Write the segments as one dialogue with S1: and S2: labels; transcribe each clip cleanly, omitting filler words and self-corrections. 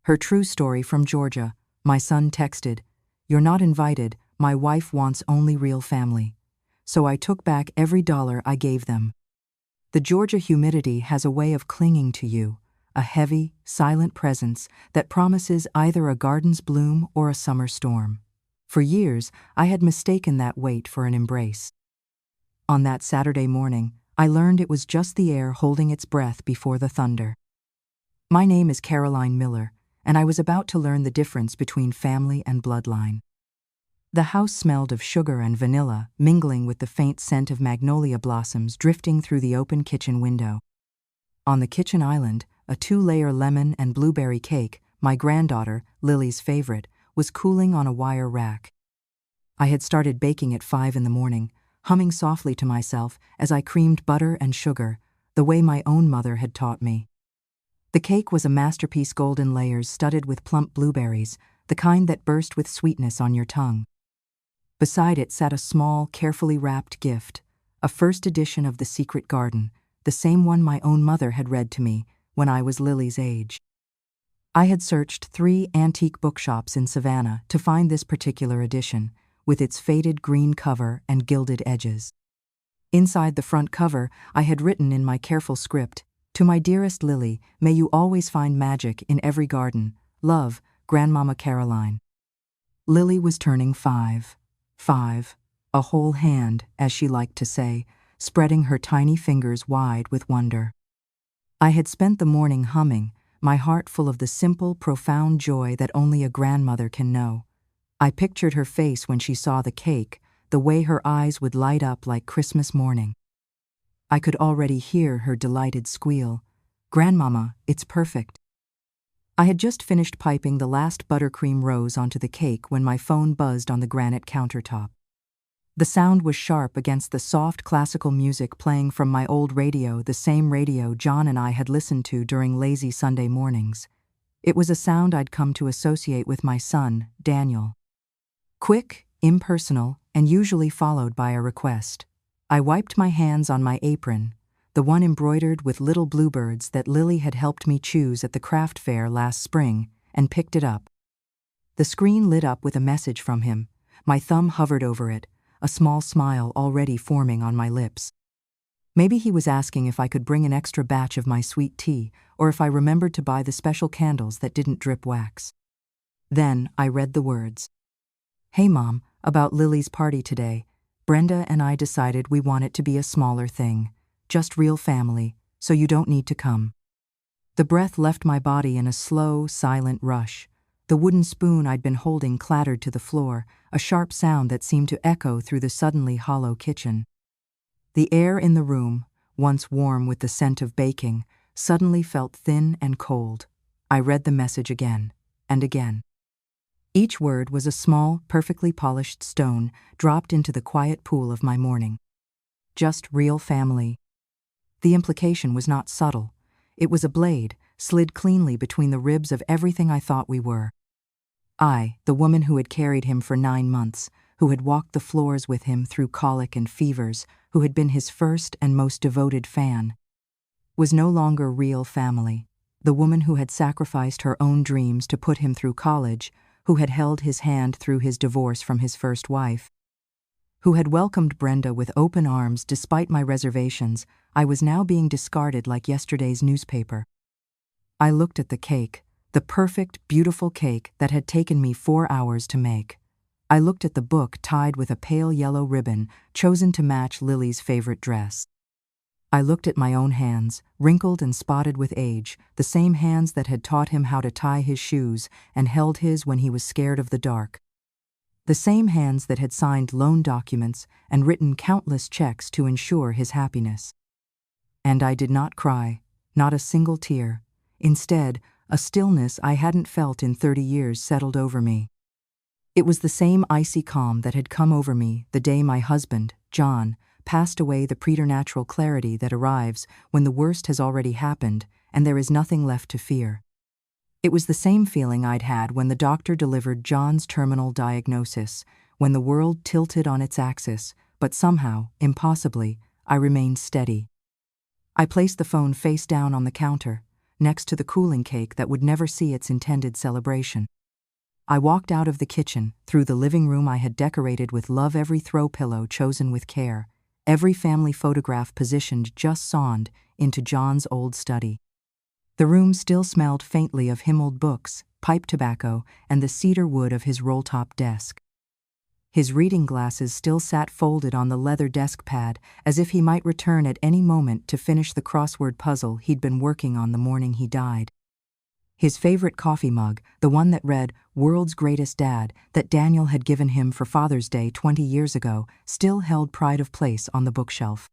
S1: Her true story from Georgia. My son texted, "You're not invited, my wife wants only real family." So I took back every dollar I gave them. The Georgia humidity has a way of clinging to you, a heavy, silent presence that promises either a garden's bloom or a summer storm. For years, I had mistaken that weight for an embrace. On that Saturday morning, I learned it was just the air holding its breath before the thunder. My name is Caroline Miller, and I was about to learn the difference between family and bloodline. The house smelled of sugar and vanilla, mingling with the faint scent of magnolia blossoms drifting through the open kitchen window. On the kitchen island, a 2-layer lemon and blueberry cake, my granddaughter, Lily's favorite, was cooling on a wire rack. I had started baking at 5 in the morning, humming softly to myself as I creamed butter and sugar, the way my own mother had taught me. The cake was a masterpiece, golden layers studded with plump blueberries, the kind that burst with sweetness on your tongue. Beside it sat a small, carefully wrapped gift, a first edition of The Secret Garden, the same one my own mother had read to me when I was Lily's age. I had searched 3 antique bookshops in Savannah to find this particular edition, with its faded green cover and gilded edges. Inside the front cover, I had written in my careful script, "To my dearest Lily, may you always find magic in every garden. Love, Grandmama Caroline." Lily was turning 5, a whole hand, as she liked to say, spreading her tiny fingers wide with wonder. I had spent the morning humming, my heart full of the simple, profound joy that only a grandmother can know. I pictured her face when she saw the cake, the way her eyes would light up like Christmas morning. I could already hear her delighted squeal, "Grandmama, it's perfect." I had just finished piping the last buttercream rose onto the cake when my phone buzzed on the granite countertop. The sound was sharp against the soft classical music playing from my old radio, the same radio John and I had listened to during lazy Sunday mornings. It was a sound I'd come to associate with my son, Daniel. Quick, impersonal, and usually followed by a request. I wiped my hands on my apron, the one embroidered with little bluebirds that Lily had helped me choose at the craft fair last spring, and picked it up. The screen lit up with a message from him. My thumb hovered over it, a small smile already forming on my lips. Maybe he was asking if I could bring an extra batch of my sweet tea, or if I remembered to buy the special candles that didn't drip wax. Then I read the words. "Hey Mom, about Lily's party today. Brenda and I decided we want it to be a smaller thing, just real family, so you don't need to come." The breath left my body in a slow, silent rush. The wooden spoon I'd been holding clattered to the floor, a sharp sound that seemed to echo through the suddenly hollow kitchen. The air in the room, once warm with the scent of baking, suddenly felt thin and cold. I read the message again and again. Each word was a small, perfectly polished stone dropped into the quiet pool of my morning. Just real family. The implication was not subtle. It was a blade, slid cleanly between the ribs of everything I thought we were. I, the woman who had carried him for 9 months, who had walked the floors with him through colic and fevers, who had been his first and most devoted fan, was no longer real family. The woman who had sacrificed her own dreams to put him through college, who had held his hand through his divorce from his first wife, who had welcomed Brenda with open arms despite my reservations, I was now being discarded like yesterday's newspaper. I looked at the cake, the perfect, beautiful cake that had taken me 4 hours to make. I looked at the book tied with a pale yellow ribbon chosen to match Lily's favorite dress. I looked at my own hands, wrinkled and spotted with age, the same hands that had taught him how to tie his shoes and held his when he was scared of the dark. The same hands that had signed loan documents and written countless checks to ensure his happiness. And I did not cry, not a single tear. Instead, a stillness I hadn't felt in 30 years settled over me. It was the same icy calm that had come over me the day my husband, John, passed away, the preternatural clarity that arrives when the worst has already happened and there is nothing left to fear. It was the same feeling I'd had when the doctor delivered John's terminal diagnosis, when the world tilted on its axis, but somehow, impossibly, I remained steady. I placed the phone face down on the counter. next to the cooling cake that would never see its intended celebration. I walked out of the kitchen, through the living room I had decorated with love, every throw pillow chosen with care, every family photograph positioned just sonned into John's old study. The room still smelled faintly of him-old books, pipe tobacco, and the cedar wood of his roll-top desk. His reading glasses still sat folded on the leather desk pad, as if he might return at any moment to finish the crossword puzzle he'd been working on the morning he died. His favorite coffee mug, the one that read, "World's Greatest Dad," that Daniel had given him for Father's Day 20 years ago, still held pride of place on the bookshelf.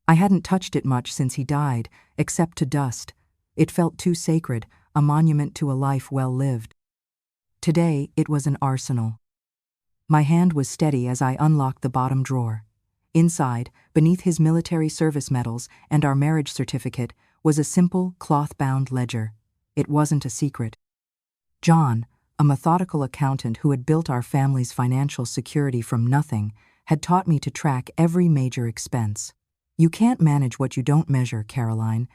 S1: I hadn't touched it much since he died, except to dust. It felt too sacred, a monument to a life well lived. Today, it was an arsenal. My hand was steady as I unlocked the bottom drawer. Inside, beneath his military service medals and our marriage certificate, was a simple, cloth-bound ledger. It wasn't a secret. John, a methodical accountant who had built our family's financial security from nothing, had taught me to track every major expense. "You can't manage what you don't measure, Caroline,"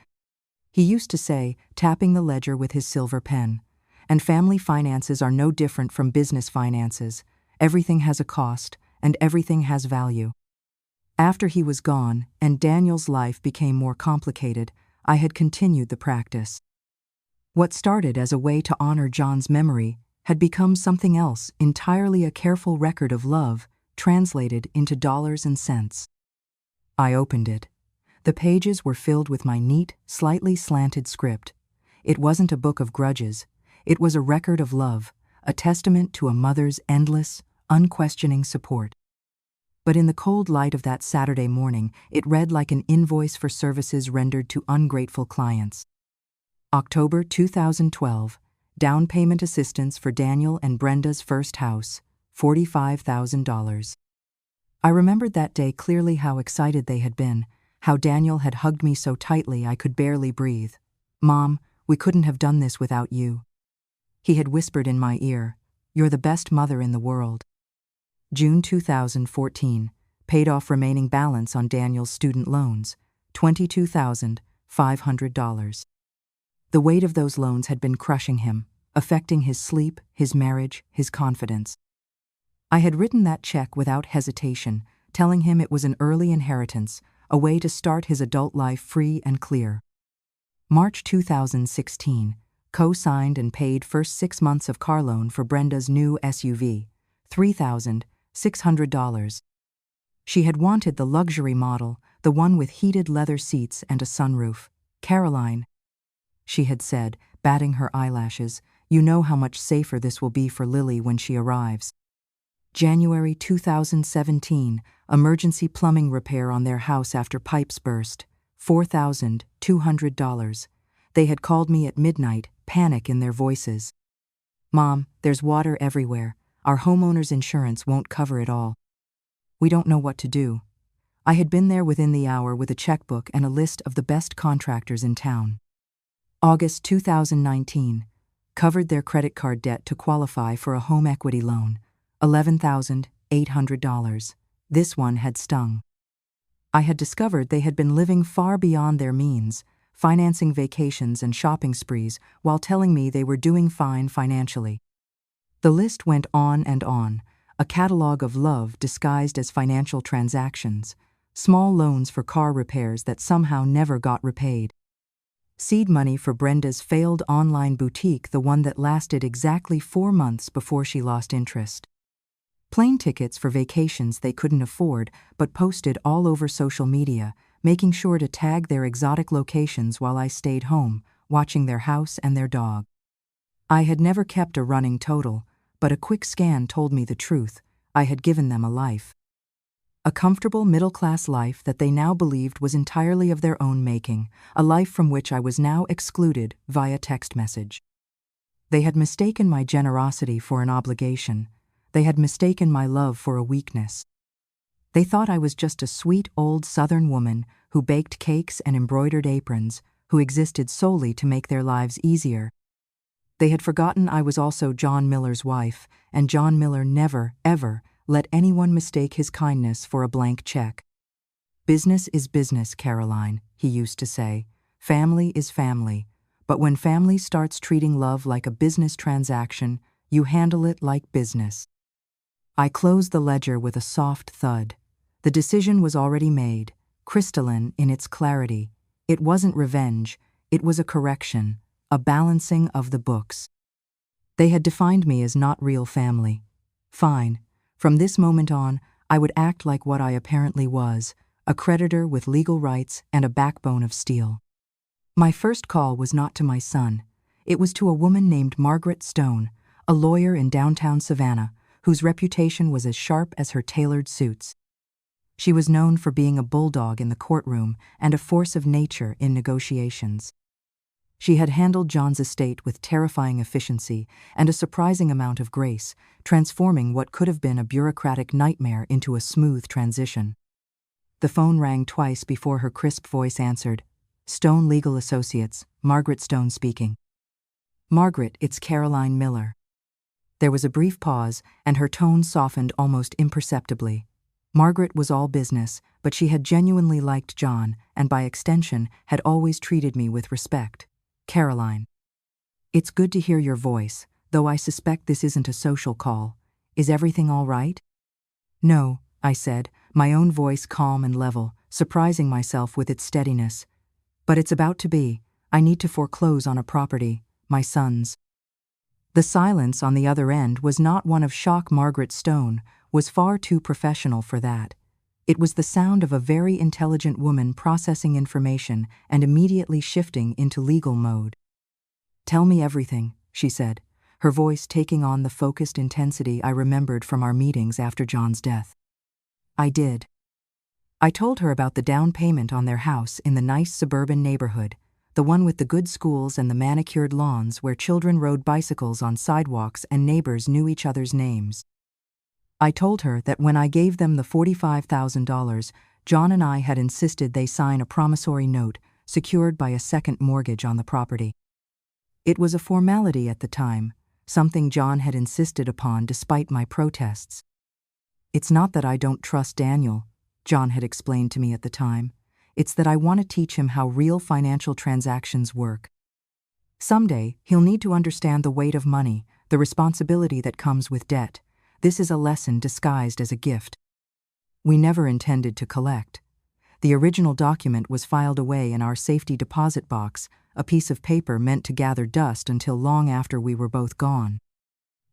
S1: he used to say, tapping the ledger with his silver pen. And family finances are no different from business finances. Everything has a cost, and everything has value. After he was gone, and Daniel's life became more complicated, I had continued the practice. What started as a way to honor John's memory had become something else, entirely a careful record of love, translated into dollars and cents. I opened it. The pages were filled with my neat, slightly slanted script. It wasn't a book of grudges. It was a record of love, a testament to a mother's endless, unquestioning support. But in the cold light of that Saturday morning, it read like an invoice for services rendered to ungrateful clients. October 2012, down payment assistance for Daniel and Brenda's first house, $45,000. I remembered that day clearly, how excited they had been, how Daniel had hugged me so tightly I could barely breathe. "Mom, we couldn't have done this without you." He had whispered in my ear, "You're the best mother in the world." June 2014, paid off remaining balance on Daniel's student loans, $22,500. The weight of those loans had been crushing him, affecting his sleep, his marriage, his confidence. I had written that check without hesitation, telling him it was an early inheritance, a way to start his adult life free and clear. March 2016, co-signed and paid first 6 months of car loan for Brenda's new SUV, $3,600. She had wanted the luxury model, the one with heated leather seats and a sunroof. "Caroline," she had said, batting her eyelashes, "you know how much safer this will be for Lily when she arrives." January 2017, emergency plumbing repair on their house after pipes burst, $4,200. They had called me at midnight, panic in their voices. "Mom, there's water everywhere. Our homeowner's insurance won't cover it all. We don't know what to do." I had been there within the hour with a checkbook and a list of the best contractors in town. August 2019, covered their credit card debt to qualify for a home equity loan, $11,800. This one had stung. I had discovered they had been living far beyond their means, financing vacations and shopping sprees while telling me they were doing fine financially. The list went on and on, a catalog of love disguised as financial transactions, small loans for car repairs that somehow never got repaid. Seed money for Brenda's failed online boutique, the one that lasted exactly 4 months before she lost interest. Plane tickets for vacations they couldn't afford but posted all over social media, making sure to tag their exotic locations while I stayed home, watching their house and their dog. I had never kept a running total, but a quick scan told me the truth. I had given them a life. A comfortable middle-class life that they now believed was entirely of their own making, a life from which I was now excluded via text message. They had mistaken my generosity for an obligation. They had mistaken my love for a weakness. They thought I was just a sweet old Southern woman who baked cakes and embroidered aprons, who existed solely to make their lives easier. They had forgotten I was also John Miller's wife, and John Miller never, ever, let anyone mistake his kindness for a blank check. "Business is business, Caroline," he used to say. "Family is family. But when family starts treating love like a business transaction, you handle it like business. I closed the ledger with a soft thud. The decision was already made, crystalline in its clarity. It wasn't revenge, it was a correction, a balancing of the books. They had defined me as not real family. Fine. From this moment on, I would act like what I apparently was, a creditor with legal rights and a backbone of steel. My first call was not to my son. It was to a woman named Margaret Stone, a lawyer in downtown Savannah, whose reputation was as sharp as her tailored suits. She was known for being a bulldog in the courtroom and a force of nature in negotiations. She had handled John's estate with terrifying efficiency and a surprising amount of grace, transforming what could have been a bureaucratic nightmare into a smooth transition. The phone rang twice before her crisp voice answered. "Stone Legal Associates, Margaret Stone speaking." "Margaret, it's Caroline Miller." There was a brief pause, and her tone softened almost imperceptibly. Margaret was all business, but she had genuinely liked John, and by extension, had always treated me with respect. "Caroline. It's good to hear your voice, though I suspect this isn't a social call. Is everything all right?" "No," I said, my own voice calm and level, surprising myself with its steadiness. "But it's about to be. I need to foreclose on a property, my son's." The silence on the other end was not one of shock. Margaret Stone was far too professional for that. It was the sound of a very intelligent woman processing information and immediately shifting into legal mode. "Tell me everything," she said, her voice taking on the focused intensity I remembered from our meetings after John's death. I did. I told her about the down payment on their house in the nice suburban neighborhood, the one with the good schools and the manicured lawns where children rode bicycles on sidewalks and neighbors knew each other's names. I told her that when I gave them the $45,000, John and I had insisted they sign a promissory note secured by a second mortgage on the property. It was a formality at the time, something John had insisted upon despite my protests. "It's not that I don't trust Daniel," John had explained to me at the time. "It's that I want to teach him how real financial transactions work. Someday, he'll need to understand the weight of money, the responsibility that comes with debt. This is a lesson disguised as a gift." We never intended to collect. The original document was filed away in our safety deposit box, a piece of paper meant to gather dust until long after we were both gone.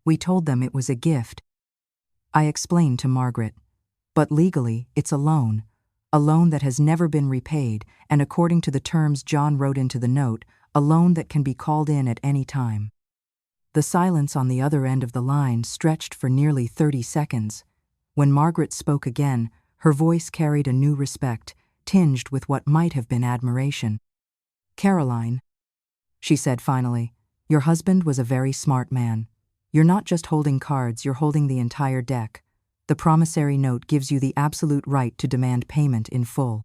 S1: We told them it was a gift. I explained to Margaret. "But legally, it's a loan that has never been repaid, and according to the terms John wrote into the note, a loan that can be called in at any time." The silence on the other end of the line stretched for nearly 30 seconds. When Margaret spoke again, her voice carried a new respect, tinged with what might have been admiration. "Caroline," she said finally, "your husband was a very smart man. You're not just holding cards, you're holding the entire deck. The promissory note gives you the absolute right to demand payment in full.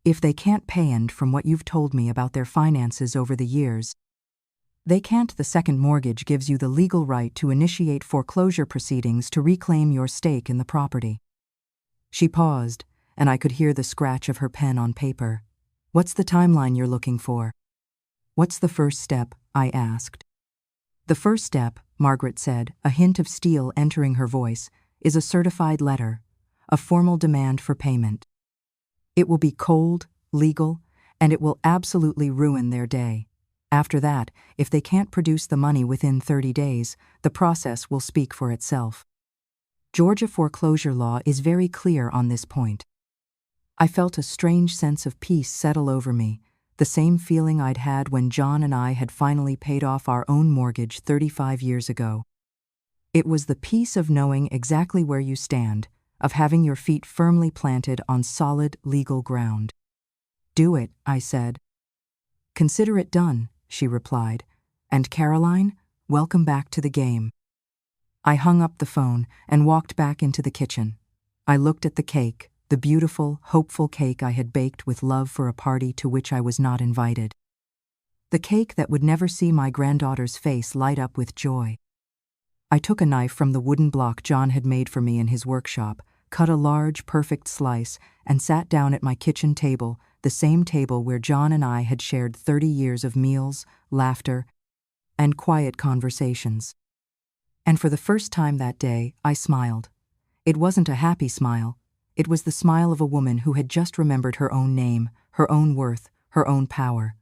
S1: If they can't pay, and from what you've told me about their finances over the years, they can't, the second mortgage gives you the legal right to initiate foreclosure proceedings to reclaim your stake in the property." She paused, and I could hear the scratch of her pen on paper. "What's the timeline you're looking for?" "What's the first step?" I asked. "The first step," Margaret said, a hint of steel entering her voice, "is a certified letter, a formal demand for payment. It will be cold, legal, and it will absolutely ruin their day. After that, if they can't produce the money within 30 days, the process will speak for itself. Georgia foreclosure law is very clear on this point." I felt a strange sense of peace settle over me, the same feeling I'd had when John and I had finally paid off our own mortgage 35 years ago. It was the peace of knowing exactly where you stand, of having your feet firmly planted on solid legal ground. "Do it," I said. "Consider it done," she replied. "And Caroline, welcome back to the game." I hung up the phone and walked back into the kitchen. I looked at the cake, the beautiful, hopeful cake I had baked with love for a party to which I was not invited. The cake that would never see my granddaughter's face light up with joy. I took a knife from the wooden block John had made for me in his workshop, cut a large, perfect slice, and sat down at my kitchen table, the same table where John and I had shared 30 years of meals, laughter, and quiet conversations. And for the first time that day, I smiled. It wasn't a happy smile. It was the smile of a woman who had just remembered her own name, her own worth, her own power.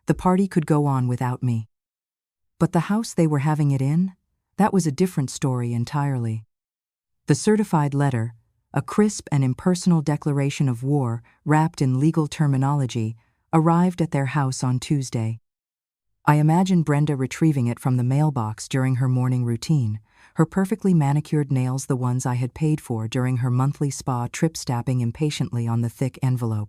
S1: The party could go on without me. But the house they were having it in? That was a different story entirely. The certified letter, a crisp and impersonal declaration of war wrapped in legal terminology, arrived at their house on Tuesday. I imagine Brenda retrieving it from the mailbox during her morning routine, her perfectly manicured nails the ones I had paid for during her monthly spa trip, stabbing impatiently on the thick envelope.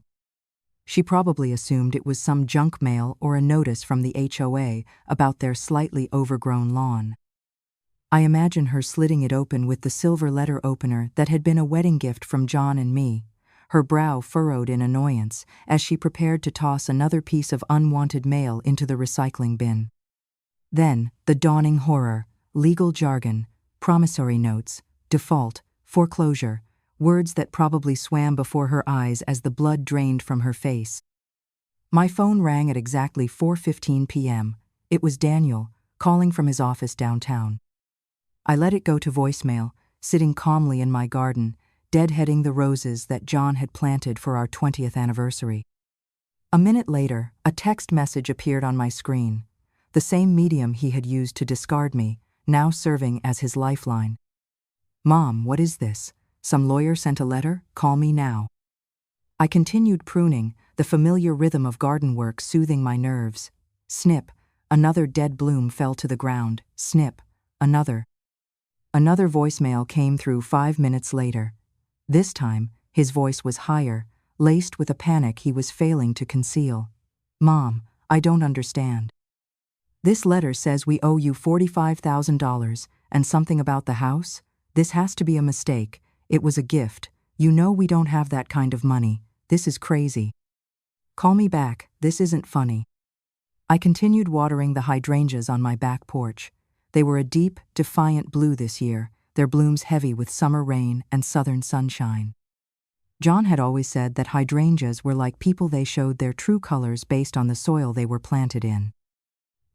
S1: She probably assumed it was some junk mail or a notice from the HOA about their slightly overgrown lawn. I imagine her slitting it open with the silver letter opener that had been a wedding gift from John and me, her brow furrowed in annoyance as she prepared to toss another piece of unwanted mail into the recycling bin. Then, the dawning horror, legal jargon, promissory notes, default, foreclosure, words that probably swam before her eyes as the blood drained from her face. My phone rang at exactly 4:15 p.m. It was Daniel, calling from his office downtown. I let it go to voicemail, sitting calmly in my garden, deadheading the roses that John had planted for our 20th anniversary. A minute later, a text message appeared on my screen, the same medium he had used to discard me, now serving as his lifeline. "Mom, what is this? Some lawyer sent a letter? Call me now." I continued pruning, the familiar rhythm of garden work soothing my nerves. Snip, another dead bloom fell to the ground. Snip, another. Another voicemail came through 5 minutes later. This time, his voice was higher, laced with a panic he was failing to conceal. "Mom, I don't understand. This letter says we owe you $45,000 and something about the house? This has to be a mistake. It was a gift. You know we don't have that kind of money. This is crazy. Call me back. This isn't funny." I continued watering the hydrangeas on my back porch. They were a deep, defiant blue this year, their blooms heavy with summer rain and southern sunshine. John had always said that hydrangeas were like people, they showed their true colors based on the soil they were planted in.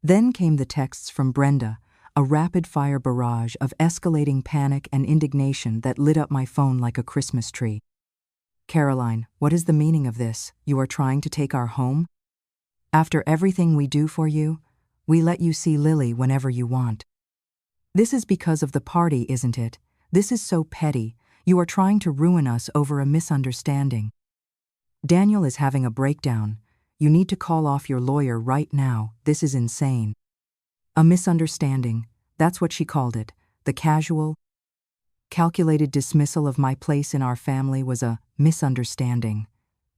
S1: Then came the texts from Brenda, a rapid-fire barrage of escalating panic and indignation that lit up my phone like a Christmas tree. "Caroline, what is the meaning of this? You are trying to take our home? After everything we do for you, we let you see Lily whenever you want. This is because of the party, isn't it? This is so petty. You are trying to ruin us over a misunderstanding. Daniel is having a breakdown. You need to call off your lawyer right now. This is insane." A misunderstanding, that's what she called it. The casual, calculated dismissal of my place in our family was a misunderstanding.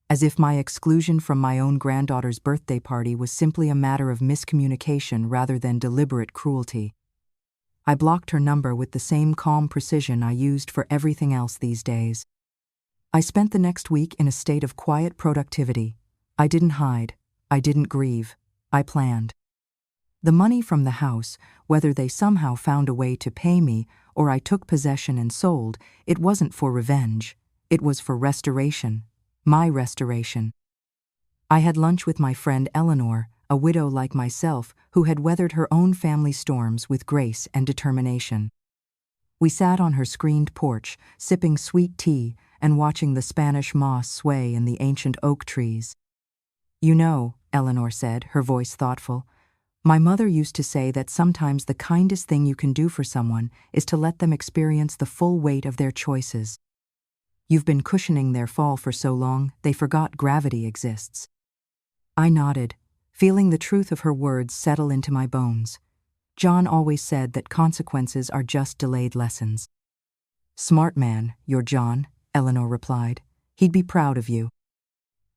S1: As if my exclusion from my own granddaughter's birthday party was simply a matter of miscommunication rather than deliberate cruelty. I blocked her number with the same calm precision I used for everything else these days. I spent the next week in a state of quiet productivity. I didn't hide. I didn't grieve. I planned. The money from the house, whether they somehow found a way to pay me or I took possession and sold, it wasn't for revenge. It was for restoration. My restoration. I had lunch with my friend Eleanor, a widow like myself who had weathered her own family storms with grace and determination. We sat on her screened porch, sipping sweet tea and watching the Spanish moss sway in the ancient oak trees. "You know," Eleanor said, her voice thoughtful, "my mother used to say that sometimes the kindest thing you can do for someone is to let them experience the full weight of their choices. You've been cushioning their fall for so long, they forgot gravity exists." I nodded, feeling the truth of her words settle into my bones. John always said that consequences are just delayed lessons. "Smart man, you're John," Eleanor replied. "He'd be proud of you."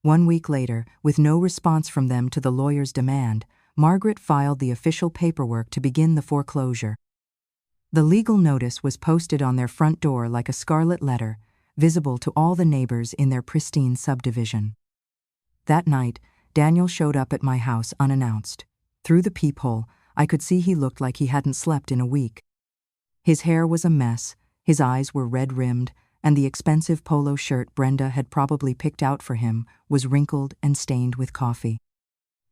S1: 1 week later, with no response from them to the lawyer's demand, Margaret filed the official paperwork to begin the foreclosure. The legal notice was posted on their front door like a scarlet letter, visible to all the neighbors in their pristine subdivision. That night, Daniel showed up at my house unannounced. Through the peephole, I could see he looked like he hadn't slept in a week. His hair was a mess, his eyes were red-rimmed, and the expensive polo shirt Brenda had probably picked out for him was wrinkled and stained with coffee.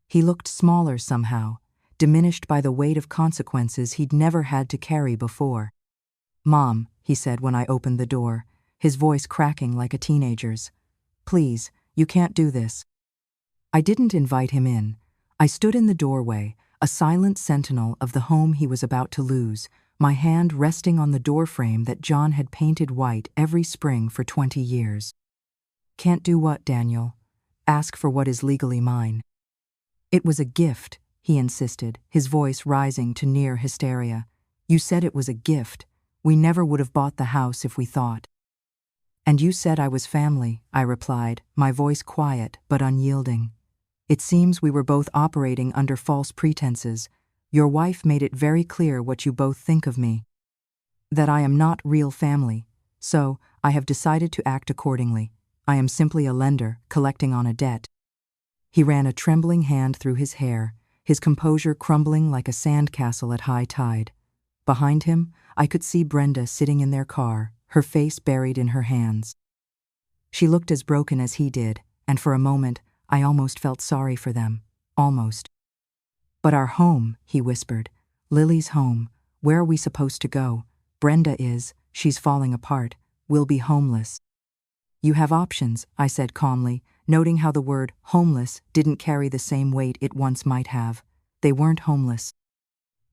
S1: He looked smaller somehow, diminished by the weight of consequences he'd never had to carry before. "Mom," he said when I opened the door, his voice cracking like a teenager's. "Please, you can't do this." I didn't invite him in. I stood in the doorway, a silent sentinel of the home he was about to lose, my hand resting on the doorframe that John had painted white every spring for 20 years. "Can't do what, Daniel?" "Ask for what is legally mine." "It was a gift," he insisted, his voice rising to near hysteria. "You said it was a gift. We never would have bought the house if we thought." "And you said I was family," I replied, my voice quiet but unyielding. "It seems we were both operating under false pretenses. Your wife made it very clear what you both think of me. That I am not real family. So, I have decided to act accordingly. I am simply a lender, collecting on a debt." He ran a trembling hand through his hair, his composure crumbling like a sandcastle at high tide. Behind him, I could see Brenda sitting in their car, her face buried in her hands. She looked as broken as he did, and for a moment, I almost felt sorry for them. Almost. "But our home," he whispered. "Lily's home. Where are we supposed to go? Brenda is. She's falling apart. We'll be homeless." "You have options," I said calmly, noting how the word homeless didn't carry the same weight it once might have. They weren't homeless.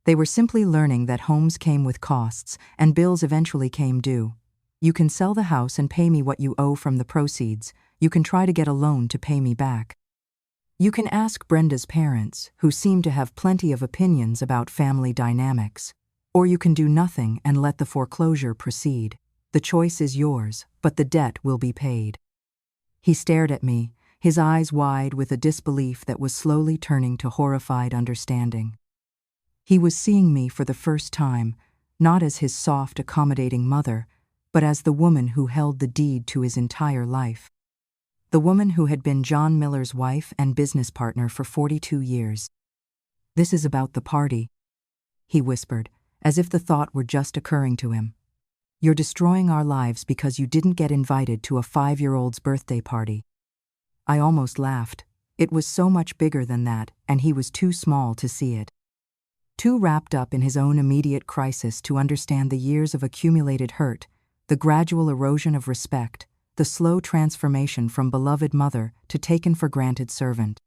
S1: They were simply learning that homes came with costs, and bills eventually came due. "You can sell the house and pay me what you owe from the proceeds. You can try to get a loan to pay me back. You can ask Brenda's parents, who seem to have plenty of opinions about family dynamics. Or you can do nothing and let the foreclosure proceed. The choice is yours, but the debt will be paid." He stared at me, his eyes wide with a disbelief that was slowly turning to horrified understanding. He was seeing me for the first time, not as his soft, accommodating mother, but as the woman who held the deed to his entire life. The woman who had been John Miller's wife and business partner for 42 years. "This is about the party," he whispered, as if the thought were just occurring to him. "You're destroying our lives because you didn't get invited to a 5-year-old's birthday party." I almost laughed. It was so much bigger than that, and he was too small to see it. Too wrapped up in his own immediate crisis to understand the years of accumulated hurt, the gradual erosion of respect, the slow transformation from beloved mother to taken-for-granted servant.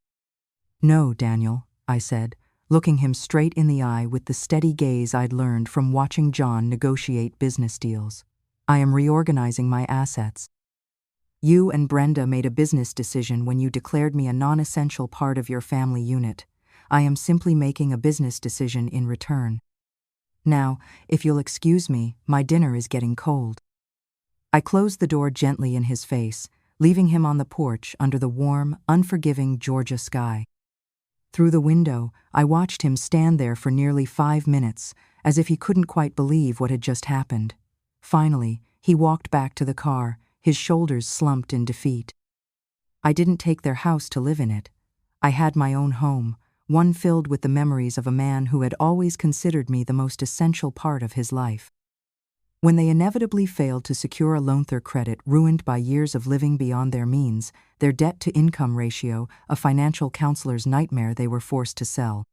S1: "No, Daniel," I said, looking him straight in the eye with the steady gaze I'd learned from watching John negotiate business deals. "I am reorganizing my assets. You and Brenda made a business decision when you declared me a non-essential part of your family unit. I am simply making a business decision in return. Now, if you'll excuse me, my dinner is getting cold." I closed the door gently in his face, leaving him on the porch under the warm, unforgiving Georgia sky. Through the window, I watched him stand there for nearly 5 minutes, as if he couldn't quite believe what had just happened. Finally, he walked back to the car, his shoulders slumped in defeat. I didn't take their house to live in it. I had my own home, one filled with the memories of a man who had always considered me the most essential part of his life. When they inevitably failed to secure a loan, their credit ruined by years of living beyond their means, their debt-to-income ratio, a financial counselor's nightmare, they were forced to sell.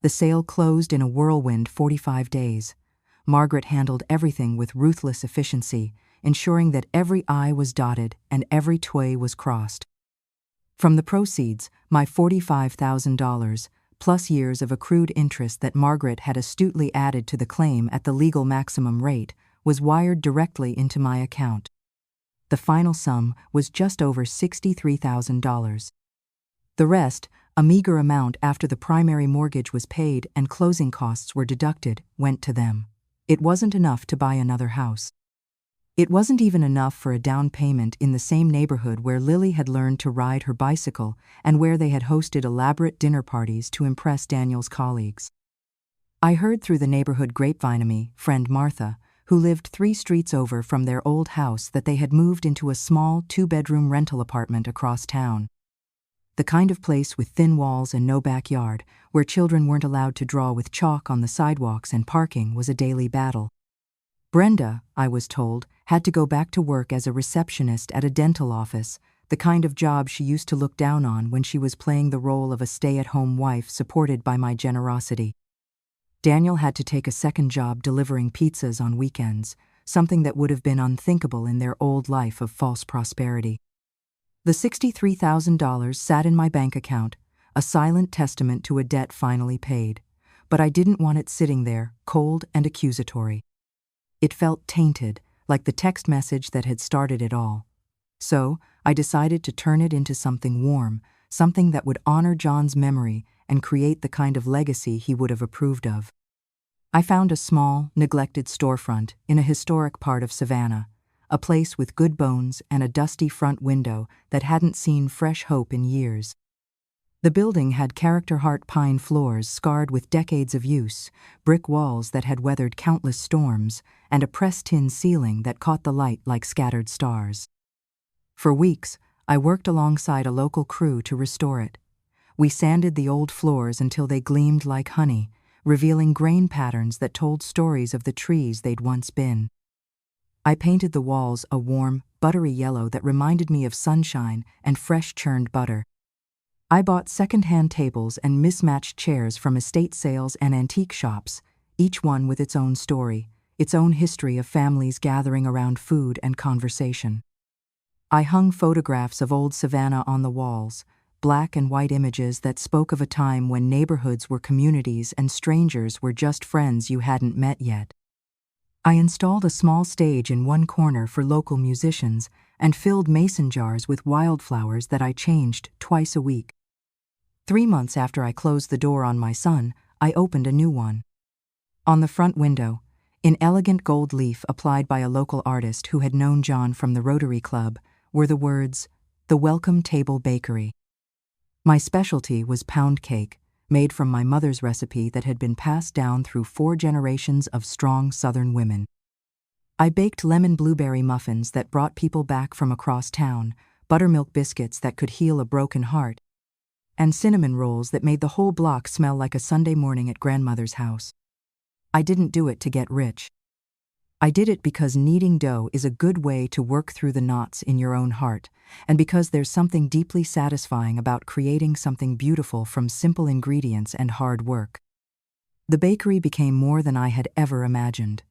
S1: The sale closed in a whirlwind 45 days. Margaret handled everything with ruthless efficiency, ensuring that every I was dotted and every T was crossed. From the proceeds, my $45,000, plus years of accrued interest that Margaret had astutely added to the claim at the legal maximum rate, was wired directly into my account. The final sum was just over $63,000. The rest, a meager amount after the primary mortgage was paid and closing costs were deducted, went to them. It wasn't enough to buy another house. It wasn't even enough for a down payment in the same neighborhood where Lily had learned to ride her bicycle and where they had hosted elaborate dinner parties to impress Daniel's colleagues. I heard through the neighborhood grapevine friend Martha, who lived 3 streets over from their old house, that they had moved into a small 2-bedroom rental apartment across town. The kind of place with thin walls and no backyard, where children weren't allowed to draw with chalk on the sidewalks and parking was a daily battle. Brenda, I was told, had to go back to work as a receptionist at a dental office, the kind of job she used to look down on when she was playing the role of a stay-at-home wife supported by my generosity. Daniel had to take a second job delivering pizzas on weekends, something that would have been unthinkable in their old life of false prosperity. The $63,000 sat in my bank account, a silent testament to a debt finally paid, but I didn't want it sitting there, cold and accusatory. It felt tainted, like the text message that had started it all. So, I decided to turn it into something warm, something that would honor John's memory and create the kind of legacy he would have approved of. I found a small, neglected storefront in a historic part of Savannah, a place with good bones and a dusty front window that hadn't seen fresh hope in years. The building had character-heart pine floors scarred with decades of use, brick walls that had weathered countless storms, and a pressed tin ceiling that caught the light like scattered stars. For weeks, I worked alongside a local crew to restore it. We sanded the old floors until they gleamed like honey, revealing grain patterns that told stories of the trees they'd once been. I painted the walls a warm, buttery yellow that reminded me of sunshine and fresh churned butter. I bought second-hand tables and mismatched chairs from estate sales and antique shops, each one with its own story, its own history of families gathering around food and conversation. I hung photographs of old Savannah on the walls, black and white images that spoke of a time when neighborhoods were communities and strangers were just friends you hadn't met yet. I installed a small stage in one corner for local musicians and filled mason jars with wildflowers that I changed twice a week. 3 months after I closed the door on my son, I opened a new one. On the front window, in elegant gold leaf applied by a local artist who had known John from the Rotary Club, were the words, "The Welcome Table Bakery." My specialty was pound cake, made from my mother's recipe that had been passed down through 4 generations of strong Southern women. I baked lemon blueberry muffins that brought people back from across town, buttermilk biscuits that could heal a broken heart, and cinnamon rolls that made the whole block smell like a Sunday morning at grandmother's house. I didn't do it to get rich. I did it because kneading dough is a good way to work through the knots in your own heart, and because there's something deeply satisfying about creating something beautiful from simple ingredients and hard work. The bakery became more than I had ever imagined.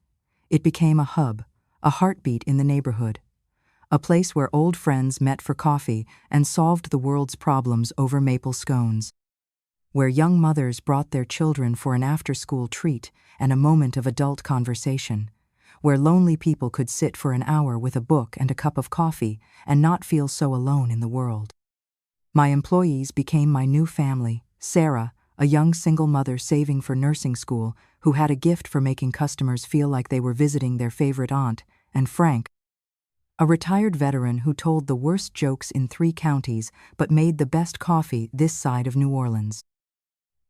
S1: It became a hub, a heartbeat in the neighborhood, a place where old friends met for coffee and solved the world's problems over maple scones, where young mothers brought their children for an after-school treat and a moment of adult conversation, where lonely people could sit for an hour with a book and a cup of coffee and not feel so alone in the world. My employees became my new family. Sarah, a young single mother saving for nursing school who had a gift for making customers feel like they were visiting their favorite aunt, and Frank, a retired veteran who told the worst jokes in 3 counties but made the best coffee this side of New Orleans.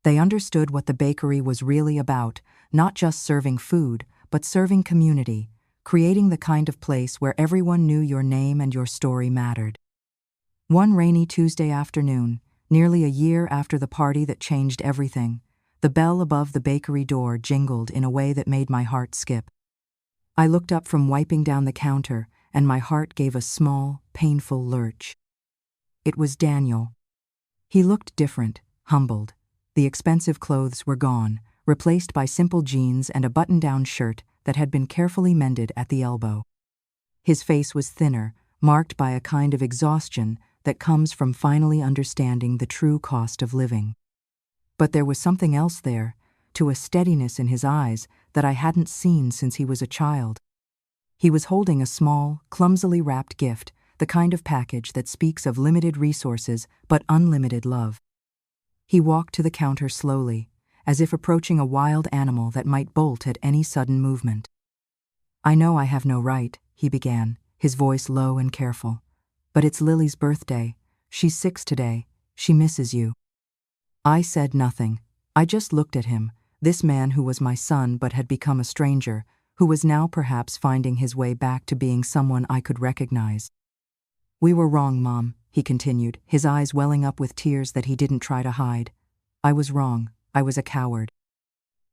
S1: They understood what the bakery was really about, not just serving food, but serving community, creating the kind of place where everyone knew your name and your story mattered. One rainy Tuesday afternoon, nearly a year after the party that changed everything, the bell above the bakery door jingled in a way that made my heart skip. I looked up from wiping down the counter, and my heart gave a small, painful lurch. It was Daniel. He looked different, humbled. The expensive clothes were gone, replaced by simple jeans and a button-down shirt that had been carefully mended at the elbow. His face was thinner, marked by a kind of exhaustion that comes from finally understanding the true cost of living. But there was something else there, to a steadiness in his eyes that I hadn't seen since he was a child. He was holding a small, clumsily wrapped gift, the kind of package that speaks of limited resources but unlimited love. He walked to the counter slowly, as if approaching a wild animal that might bolt at any sudden movement. "I know I have no right," he began, his voice low and careful. "But it's Lily's birthday. She's 6 today. She misses you." I said nothing. I just looked at him, this man who was my son but had become a stranger, who was now perhaps finding his way back to being someone I could recognize. "We were wrong, Mom," he continued, his eyes welling up with tears that he didn't try to hide. "I was wrong. I was a coward.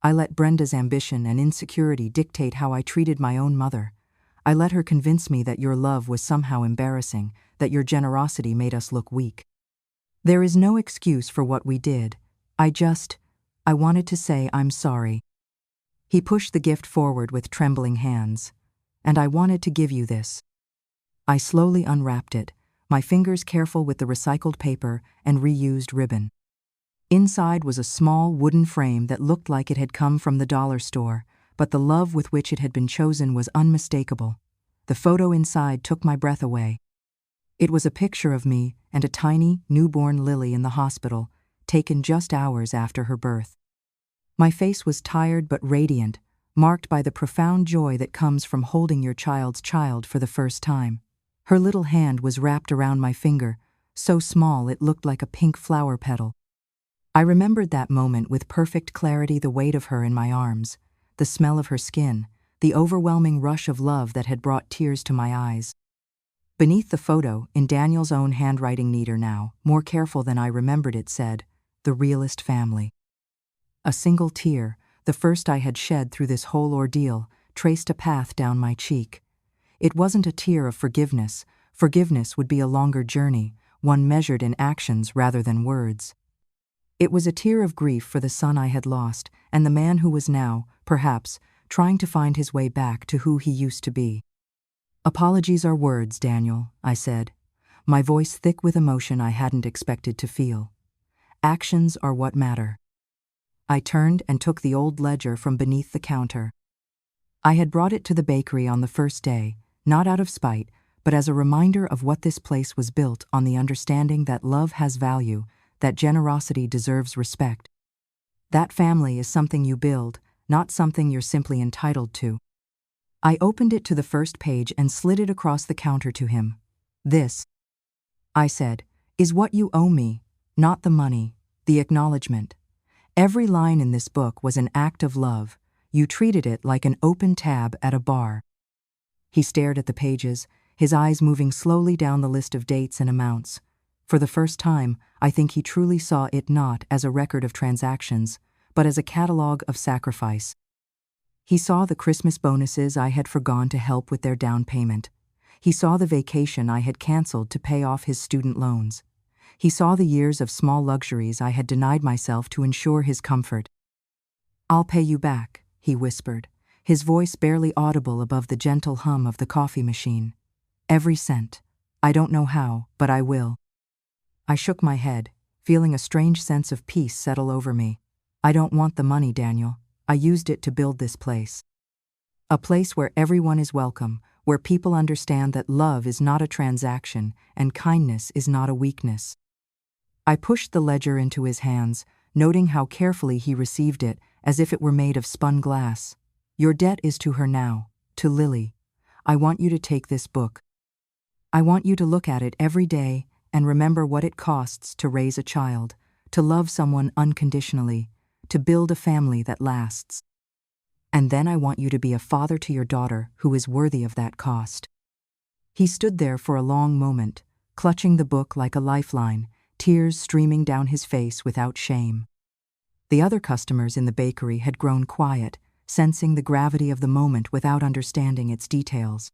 S1: I let Brenda's ambition and insecurity dictate how I treated my own mother. I let her convince me that your love was somehow embarrassing, that your generosity made us look weak. There is no excuse for what we did. I wanted to say I'm sorry. He pushed the gift forward with trembling hands. And I wanted to give you this. I slowly unwrapped it, my fingers careful with the recycled paper and reused ribbon. Inside was a small wooden frame that looked like it had come from the dollar store, but the love with which it had been chosen was unmistakable. The photo inside took my breath away. It was a picture of me and a tiny, newborn Lily in the hospital, taken just hours after her birth. My face was tired but radiant, marked by the profound joy that comes from holding your child's child for the first time. Her little hand was wrapped around my finger, so small it looked like a pink flower petal. I remembered that moment with perfect clarity, the weight of her in my arms, the smell of her skin, the overwhelming rush of love that had brought tears to my eyes. Beneath the photo, in Daniel's own handwriting, neater now, more careful than I remembered, it said, "The realest family." A single tear, the first I had shed through this whole ordeal, traced a path down my cheek. It wasn't a tear of forgiveness. Forgiveness would be a longer journey, one measured in actions rather than words. It was a tear of grief for the son I had lost, and the man who was now, perhaps, trying to find his way back to who he used to be. "Apologies are words, Daniel," I said, my voice thick with emotion I hadn't expected to feel. "Actions are what matter." I turned and took the old ledger from beneath the counter. I had brought it to the bakery on the first day, not out of spite, but as a reminder of what this place was built on, the understanding that love has value, that generosity deserves respect. That family is something you build, not something you're simply entitled to. I opened it to the first page and slid it across the counter to him. "This," I said, "is what you owe me, not the money, the acknowledgement. Every line in this book was an act of love. You treated it like an open tab at a bar." He stared at the pages, his eyes moving slowly down the list of dates and amounts. For the first time, I think he truly saw it not as a record of transactions, but as a catalogue of sacrifice. He saw the Christmas bonuses I had forgone to help with their down payment. He saw the vacation I had canceled to pay off his student loans. He saw the years of small luxuries I had denied myself to ensure his comfort. "I'll pay you back," he whispered, his voice barely audible above the gentle hum of the coffee machine. "Every cent. I don't know how, but I will." I shook my head, feeling a strange sense of peace settle over me. "I don't want the money, Daniel. I used it to build this place. A place where everyone is welcome, where people understand that love is not a transaction and kindness is not a weakness." I pushed the ledger into his hands, noting how carefully he received it, as if it were made of spun glass. "Your debt is to her now, to Lily. I want you to take this book. I want you to look at it every day and remember what it costs to raise a child, to love someone unconditionally, to build a family that lasts. And then I want you to be a father to your daughter who is worthy of that cost." He stood there for a long moment, clutching the book like a lifeline, tears streaming down his face without shame. The other customers in the bakery had grown quiet, sensing the gravity of the moment without understanding its details.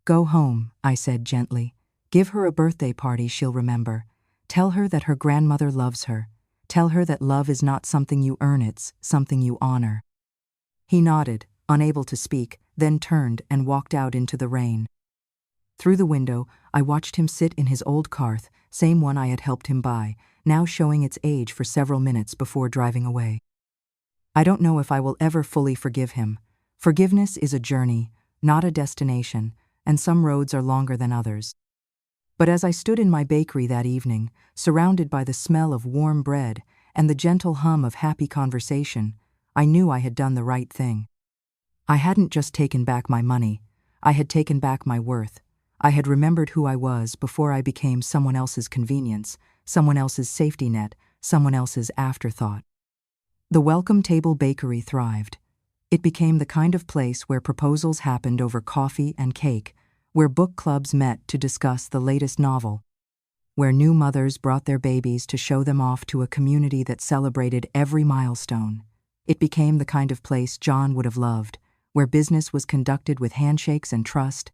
S1: "Go home," I said gently. "Give her a birthday party she'll remember. Tell her that her grandmother loves her. Tell her that love is not something you earn, it's something you honor." He nodded, unable to speak, then turned and walked out into the rain. Through the window, I watched him sit in his old Karth, same one I had helped him buy, now showing its age, for several minutes before driving away. I don't know if I will ever fully forgive him. Forgiveness is a journey, not a destination, and some roads are longer than others. But as I stood in my bakery that evening, surrounded by the smell of warm bread and the gentle hum of happy conversation, I knew I had done the right thing. I hadn't just taken back my money, I had taken back my worth. I had remembered who I was before I became someone else's convenience, someone else's safety net, someone else's afterthought. The Welcome Table Bakery thrived. It became the kind of place where proposals happened over coffee and cake, where book clubs met to discuss the latest novel, where new mothers brought their babies to show them off to a community that celebrated every milestone. It became the kind of place John would have loved, where business was conducted with handshakes and trust,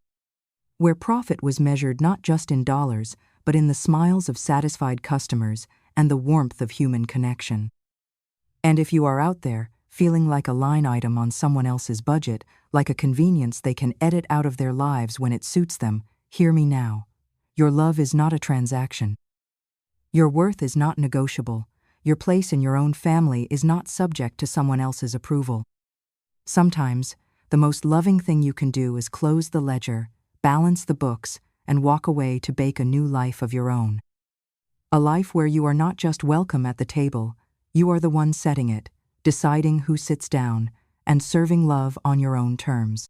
S1: where profit was measured not just in dollars, but in the smiles of satisfied customers and the warmth of human connection. And if you are out there, feeling like a line item on someone else's budget, like a convenience they can edit out of their lives when it suits them, hear me now. Your love is not a transaction. Your worth is not negotiable. Your place in your own family is not subject to someone else's approval. Sometimes, the most loving thing you can do is close the ledger, balance the books, and walk away to bake a new life of your own. A life where you are not just welcome at the table, you are the one setting it, deciding who sits down, and serving love on your own terms.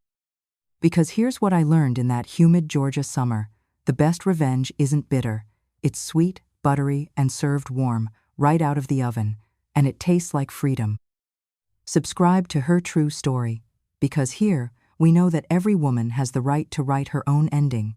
S1: Because here's what I learned in that humid Georgia summer: the best revenge isn't bitter. It's sweet, buttery, and served warm, right out of the oven, and it tastes like freedom. Subscribe to Her True Story, because here, we know that every woman has the right to write her own ending.